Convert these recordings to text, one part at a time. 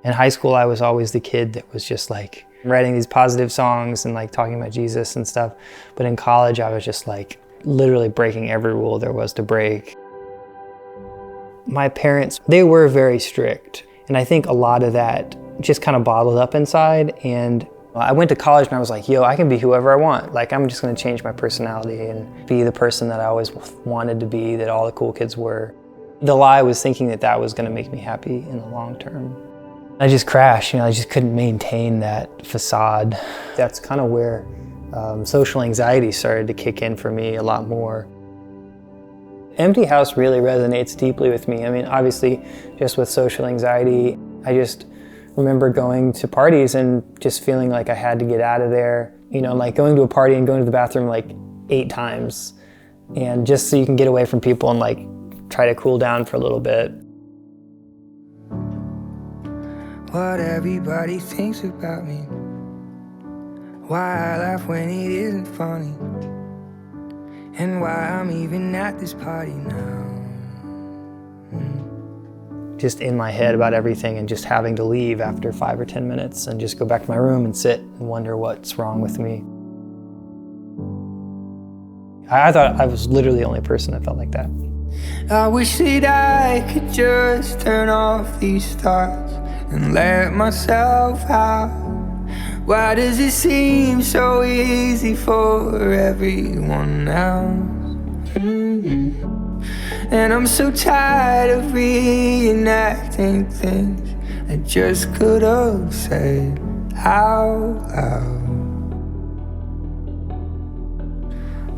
In high school, I was always the kid that was just like writing these positive songs and like talking about Jesus and stuff. But in college, I was just like literally breaking every rule there was to break. My parents, they were very strict. And I think a lot of that just kind of bottled up inside. And I went to college and I was like, yo, I can be whoever I want. Like, I'm just gonna change my personality and be the person that I always wanted to be, that all the cool kids were. The lie was thinking that that was gonna make me happy in the long term. I just crashed, I just couldn't maintain that facade. That's kind of where social anxiety started to kick in for me a lot more. Empty house really resonates deeply with me. I mean, obviously, just with social anxiety, I just remember going to parties and just feeling like I had to get out of there. Like going to a party and going to the bathroom like 8 times. And just so you can get away from people and like try to cool down for a little bit. What everybody thinks about me, why I laugh when it isn't funny, and why I'm even at this party now. Just in my head about everything and just having to leave after 5 or 10 minutes and just go back to my room and sit and wonder what's wrong with me. I thought I was literally the only person that felt like that. I wish that I could just turn off these thoughts and let myself out. Why does it seem so easy for everyone else? And I'm so tired of reenacting things I just could have said out loud.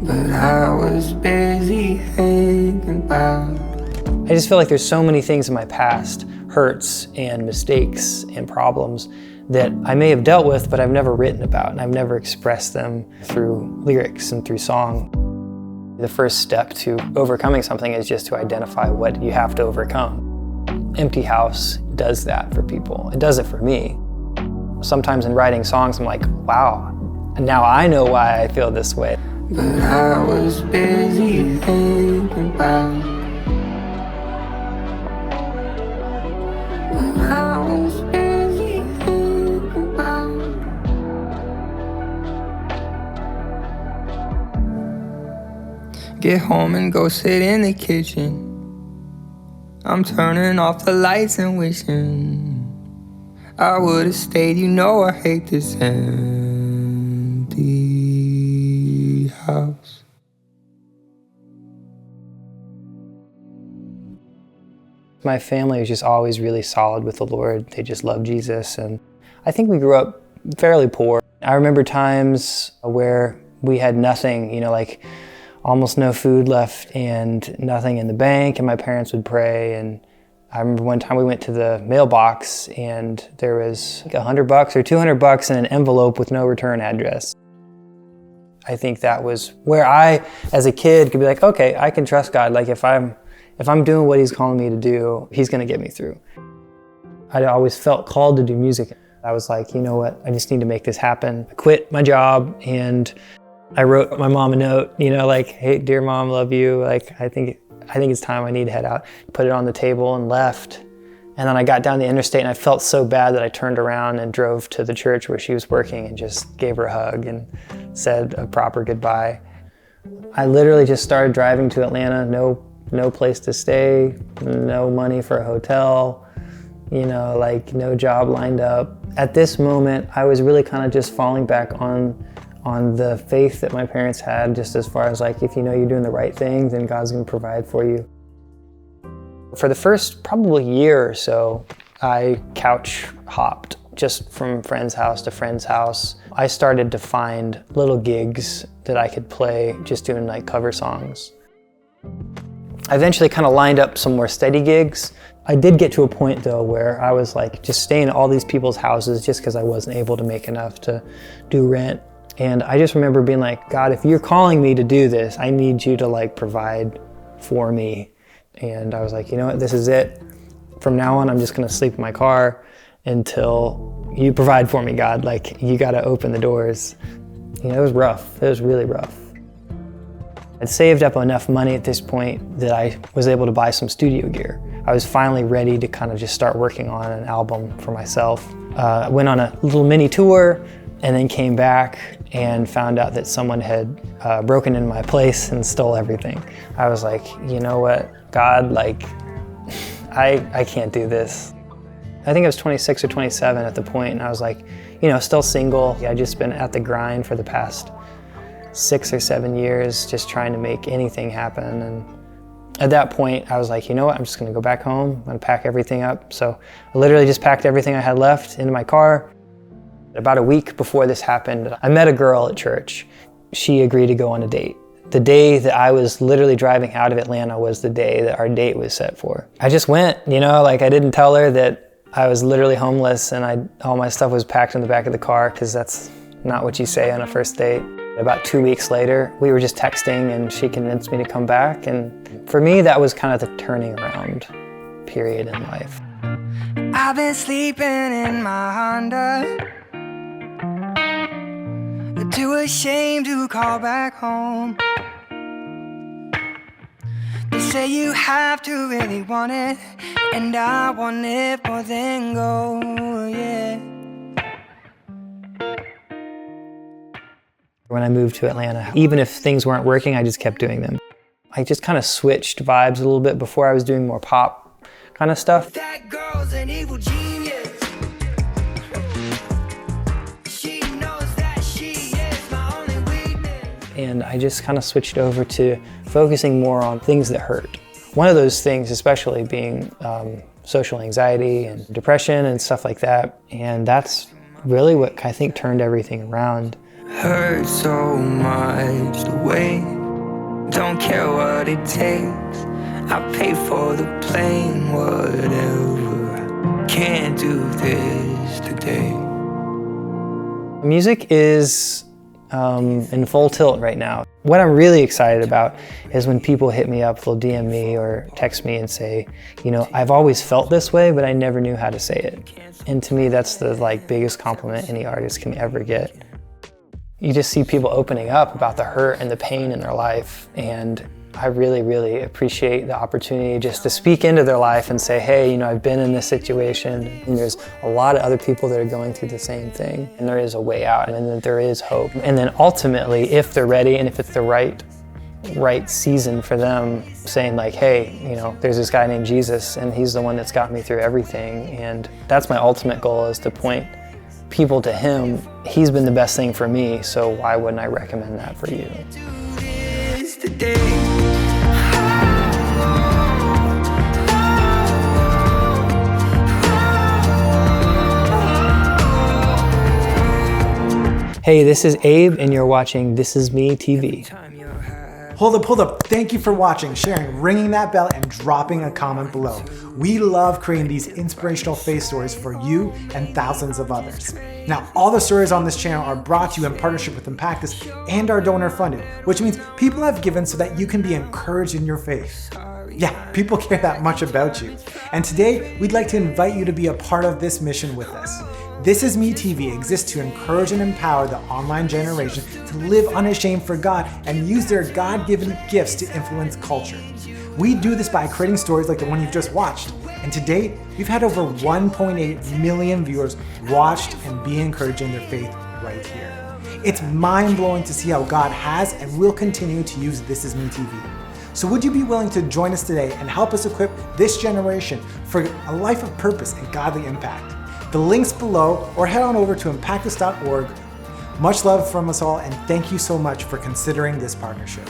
But I was busy thinking about. I just feel like there's so many things in my past, hurts and mistakes and problems that I may have dealt with, but I've never written about, and I've never expressed them through lyrics and through song. The first step to overcoming something is just to identify what you have to overcome. Empty House does that for people. It does it for me. Sometimes in writing songs, I'm like, wow, now I know why I feel this way. But I was busy thinking about. I was busy thinking about. Get home and go sit in the kitchen. I'm turning off the lights and wishing I would've stayed. I hate this empty house. My family was just always really solid with the Lord. They just loved Jesus, and I think we grew up fairly poor. I remember times where we had nothing, like almost no food left and nothing in the bank, and my parents would pray. And I remember one time we went to the mailbox and there was like $100 or $200 in an envelope with no return address. I think that was where I, as a kid, could be like, okay, I can trust God. Like if I'm doing what he's calling me to do, he's gonna get me through. I always felt called to do music. I was like, you know what, I just need to make this happen. I quit my job and I wrote my mom a note, like, hey, dear mom, love you. Like, I think it's time I need to head out. Put it on the table and left. And then I got down the interstate and I felt so bad that I turned around and drove to the church where she was working and just gave her a hug and said a proper goodbye. I literally just started driving to Atlanta, no place to stay, no money for a hotel, like no job lined up. At this moment, I was really kind of just falling back on the faith that my parents had, just as far as like, if you know you're doing the right thing, then God's gonna provide for you. For the first probably year or so, I couch hopped just from friend's house to friend's house. I started to find little gigs that I could play just doing like cover songs. I eventually kind of lined up some more steady gigs. I did get to a point though where I was like just staying at all these people's houses just because I wasn't able to make enough to do rent. And I just remember being like, God, if you're calling me to do this, I need you to like provide for me. And I was like, you know what, this is it. From now on, I'm just gonna sleep in my car until you provide for me, God. Like, you gotta open the doors. It was rough, it was really rough. I'd saved up enough money at this point that I was able to buy some studio gear. I was finally ready to kind of just start working on an album for myself. I went on a little mini tour and then came back and found out that someone had broken into my place and stole everything. I was like, you know what, God, like, I can't do this. I think I was 26 or 27 at the point, and I was like, you know, still single. I'd just been at the grind for the past 6 or 7 years, just trying to make anything happen. And at that point, I was like, you know what, I'm just gonna go back home, I'm gonna pack everything up. So I literally just packed everything I had left into my car. About a week before this happened, I met a girl at church. She agreed to go on a date. The day that I was literally driving out of Atlanta was the day that our date was set for. I just went, you know, like I didn't tell her that I was literally homeless and all my stuff was packed in the back of the car, because that's not what you say on a first date. About 2 weeks later, we were just texting and she convinced me to come back. And for me, that was kind of the turning around period in life. I've been sleeping in my Honda, too ashamed to call back home. They say you have to really want it, and I want it more than gold, yeah. When I moved to Atlanta, even if things weren't working, I just kept doing them. I just kind of switched vibes a little bit. Before I was doing more pop kind of stuff. That girl's an evil genius. She knows that she is my only weakness. And I just kind of switched over to focusing more on things that hurt. One of those things especially being social anxiety and depression and stuff like that. And that's really what I think turned everything around. Hurt so much the way, don't care what it takes. I pay for the plane, whatever. Can't do this today. Music is in full tilt right now. What I'm really excited about is when people hit me up, they'll DM me or text me and say, you know, I've always felt this way, but I never knew how to say it. And to me, that's the biggest compliment any artist can ever get. You just see people opening up about the hurt and the pain in their life, and I really, really appreciate the opportunity just to speak into their life and say, hey, you know, I've been in this situation, and there's a lot of other people that are going through the same thing, and there is a way out, and that there is hope. And then ultimately, if they're ready and if it's the right season for them, saying like, hey, you know, there's this guy named Jesus, and he's the one that's got me through everything. And that's my ultimate goal, is to point people to him. He's been the best thing for me, so why wouldn't I recommend that for you? Hey, this is Abe, and you're watching This Is Me TV. Hold up. Thank you for watching, sharing, ringing that bell, and dropping a comment below. We love creating these inspirational faith stories for you and thousands of others. Now, all the stories on this channel are brought to you in partnership with Impactus and are donor funded, which means people have given so that you can be encouraged in your faith. Yeah, people care that much about you. And today, we'd like to invite you to be a part of this mission with us. This Is Me TV exists to encourage and empower the online generation to live unashamed for God and use their God-given gifts to influence culture. We do this by creating stories like the one you've just watched. And to date, we've had over 1.8 million viewers watched and be encouraged in their faith right here. It's mind-blowing to see how God has and will continue to use This Is Me TV. So would you be willing to join us today and help us equip this generation for a life of purpose and godly impact? The link's below, or head on over to impactus.org. Much love from us all, and thank you so much for considering this partnership.